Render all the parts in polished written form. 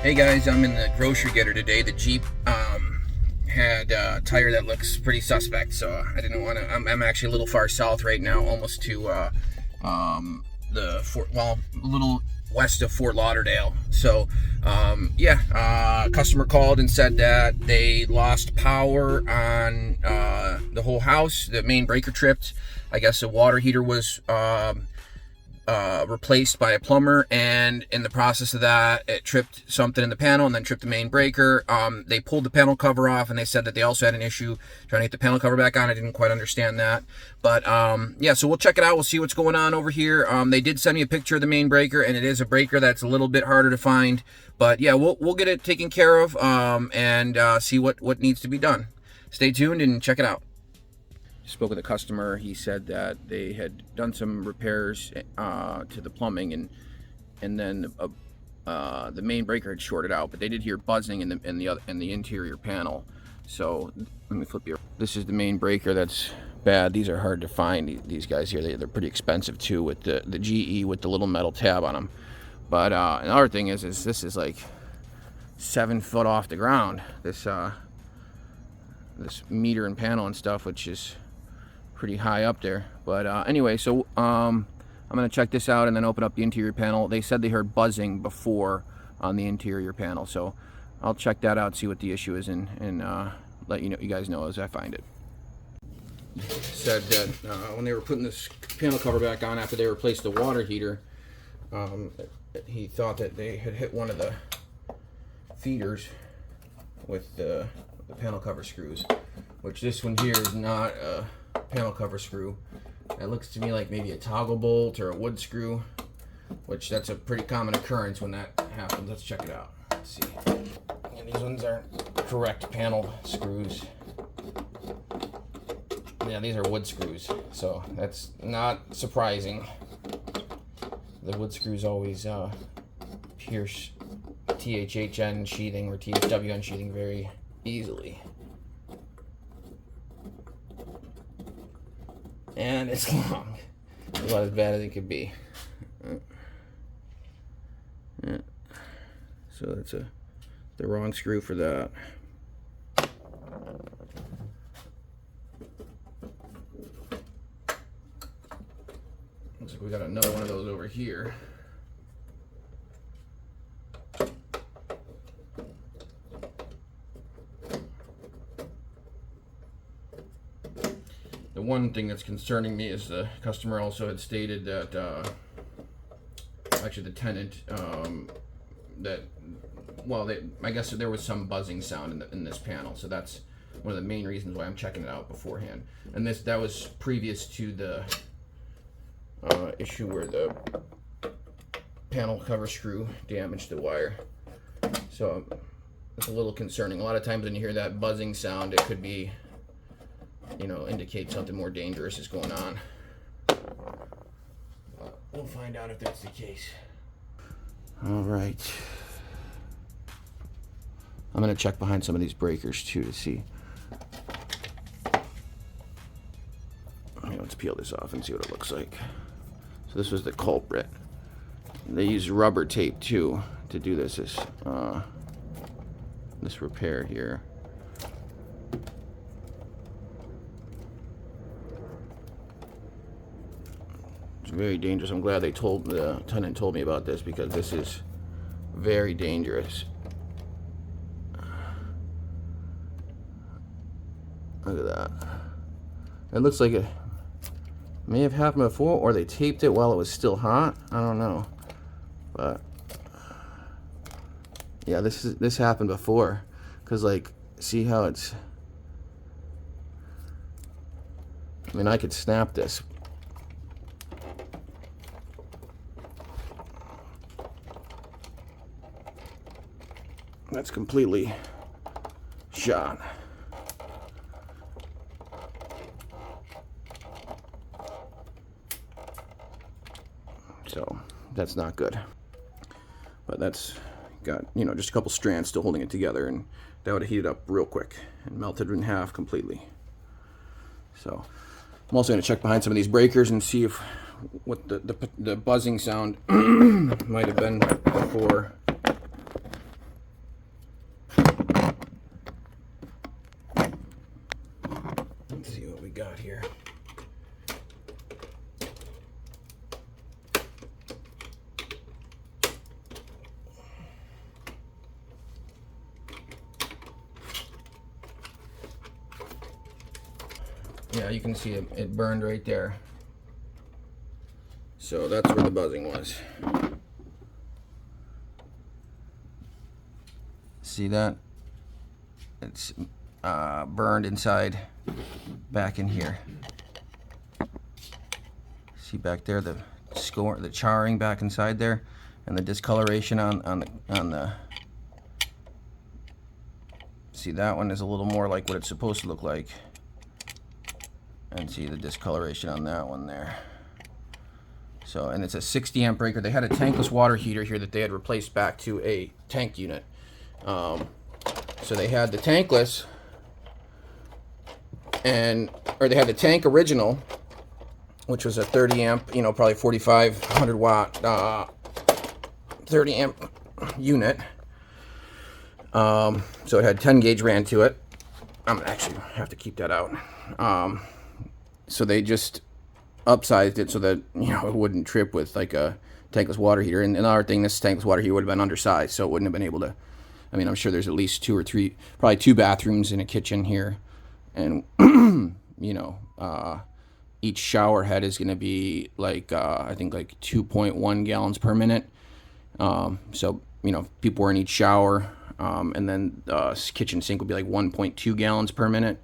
Hey guys, I'm in the grocery getter today. The Jeep had a tire that looks pretty suspect, so I didn't want to. I'm actually a little far south right now, almost to a little west of Fort Lauderdale. So customer called and said that they lost power on the whole house. The main breaker tripped. I guess the water heater was replaced by a plumber, and in the process of that, it tripped something in the panel and then tripped the main breaker. They pulled the panel cover off, and they said that they also had an issue trying to get the panel cover back on. I didn't quite understand that, but so we'll check it out. We'll see what's going on over here. They did send me a picture of the main breaker, and it is a breaker that's a little bit harder to find, but yeah, we'll get it taken care of and see what needs to be done. Stay tuned and check it out. Spoke with a customer. He said that they had done some repairs to the plumbing, and then the main breaker had shorted out, but they did hear buzzing in the interior panel. So let me flip you. This is the main breaker that's bad. These are hard to find. These guys here, they're pretty expensive too, with the GE with the little metal tab on them. But another thing is this is like 7 foot off the ground. This meter and panel and stuff, which is pretty high up there. But anyway, so I'm gonna check this out and then open up the interior panel. They said they heard buzzing before on the interior panel, so I'll check that out, see what the issue is, and let you guys know as I find it. Said that when they were putting this panel cover back on after they replaced the water heater, he thought that they had hit one of the feeders with the panel cover screws, which this one here is not a panel cover screw. It looks to me like maybe a toggle bolt or a wood screw, which that's a pretty common occurrence when that happens. Let's check it out. Let's see. And these ones are correct panel screws. Yeah, these are wood screws, so that's not surprising. The wood screws always pierce THHN sheathing or THWN sheathing very easily. And it's long. It's about as bad as it could be. Yeah. So that's the wrong screw for that. Looks like we got another one of those over here. The one thing that's concerning me is the customer also had stated that, actually the tenant, I guess there was some buzzing sound in this panel, so that's one of the main reasons why I'm checking it out beforehand. And that was previous to the issue where the panel cover screw damaged the wire. So it's a little concerning. A lot of times when you hear that buzzing sound, it could be, indicate something more dangerous is going on. We'll find out if that's the case. All right. I'm going to check behind some of these breakers too to see. Let's peel this off and see what it looks like. So this was the culprit. They use rubber tape too to do this repair here. It's very dangerous. I'm glad the tenant told me about this, because this is very dangerous. Look at that. It looks like it may have happened before, or they taped it while it was still hot. I don't know, but yeah, this happened before, because see how it's. I mean, I could snap this. That's completely shot. So that's not good. But that's got, just a couple strands still holding it together, and that would have heated up real quick and melted in half completely. So I'm also going to check behind some of these breakers and see what the buzzing sound might have been before Yeah, you can see it burned right there. So that's where the buzzing was. See that? It's burned inside back in here. See back there the charring back inside there, and the discoloration on the. See, that one is a little more like what it's supposed to look like, and see the discoloration on that one there. So, and it's a 60 amp breaker. They had a tankless water heater here that they had replaced back to a tank unit. So they had the tankless, or they had the tank original, which was a 30 amp, you know, probably 4,500 watt, 30 amp unit. So it had 10 gauge ran to it. I'm gonna actually have to keep that out. So they just upsized it so that, you know, it wouldn't trip with like a tankless water heater. And another thing, this tankless water heater would have been undersized, so it wouldn't have been able to. I mean, I'm sure there's at least 2 or 3, probably 2 bathrooms and a kitchen here, and you know, each shower head is going to be like I think like 2.1 gallons per minute. So you know, people were in each shower, and then kitchen sink would be like 1.2 gallons per minute.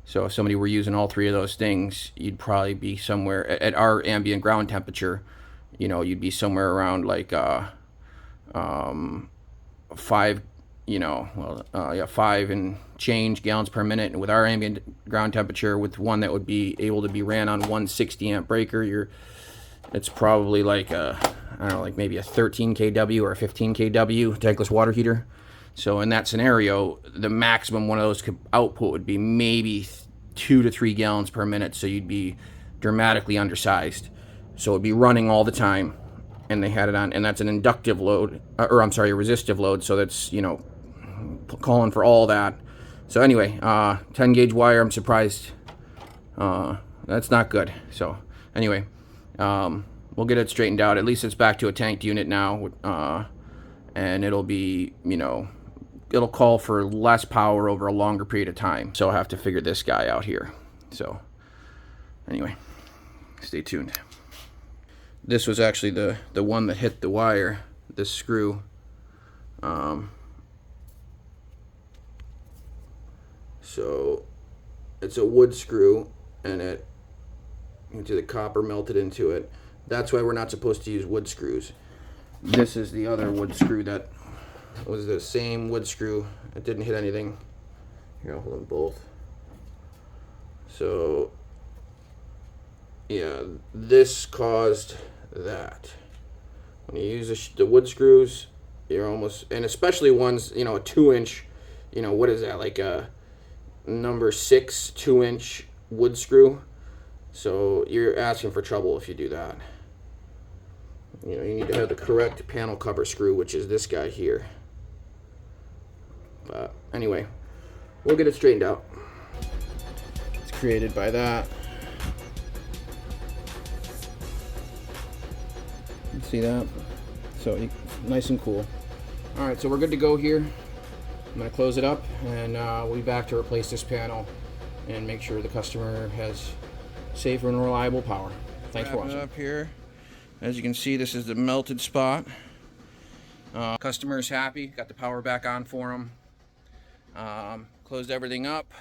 So if somebody were using all 3 of those things, you'd probably be somewhere at our ambient ground temperature. You know, you'd be somewhere around like 5. You know, well, yeah, 5 and change gallons per minute. And with our ambient ground temperature, with one that would be able to be ran on 160 amp breaker, it's probably like I don't know, like maybe a 13 kW or a 15 kW tankless water heater. So in that scenario, the maximum one of those could output would be maybe 2 to 3 gallons per minute. So you'd be dramatically undersized. So it'd be running all the time. And they had it on, and that's an inductive load, or I'm sorry, a resistive load. So that's, you know, calling for all that. So anyway, 10 gauge wire, I'm surprised. That's not good. So anyway, we'll get it straightened out. At least it's back to a tanked unit now, and it'll be, you know, it'll call for less power over a longer period of time. So I'll have to figure this guy out here. So anyway, stay tuned. This was actually the one that hit the wire, this screw. So it's a wood screw, and the copper melted into it. That's why we're not supposed to use wood screws. This is the other wood screw that was the same wood screw. It didn't hit anything. Here, I'll hold them both. So yeah, this caused that. When you use the wood screws, you're almost, and especially ones, you know, a 2-inch, you know, what is that, like a number 6 2-inch wood screw. So you're asking for trouble if you do that. You know, you need to have the correct panel cover screw, which is this guy here. But anyway, we'll get it straightened out. It's created by that. See that? So nice and cool. All right, so we're good to go here. I'm going to close it up, and we'll be back to replace this panel and make sure the customer has safe and reliable power. Thanks for watching. Up here, as you can see, this is the melted spot. Customer is happy. Got the power back on for him. Closed everything up.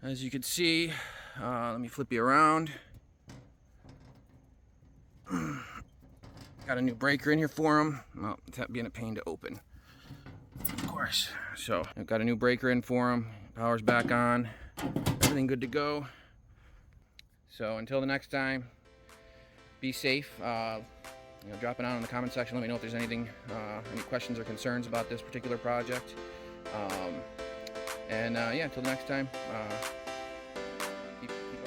As you can see, let me flip you around. Got a new breaker in here for him. Well, it's being a pain to open, of course. So I've got a new breaker in for him. Power's back on. Everything good to go. So until the next time, be safe. You know, drop it down in the comment section. Let me know if there's anything, any questions or concerns about this particular project. Yeah, until the next time. Keep up the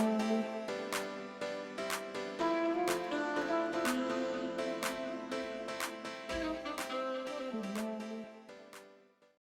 work.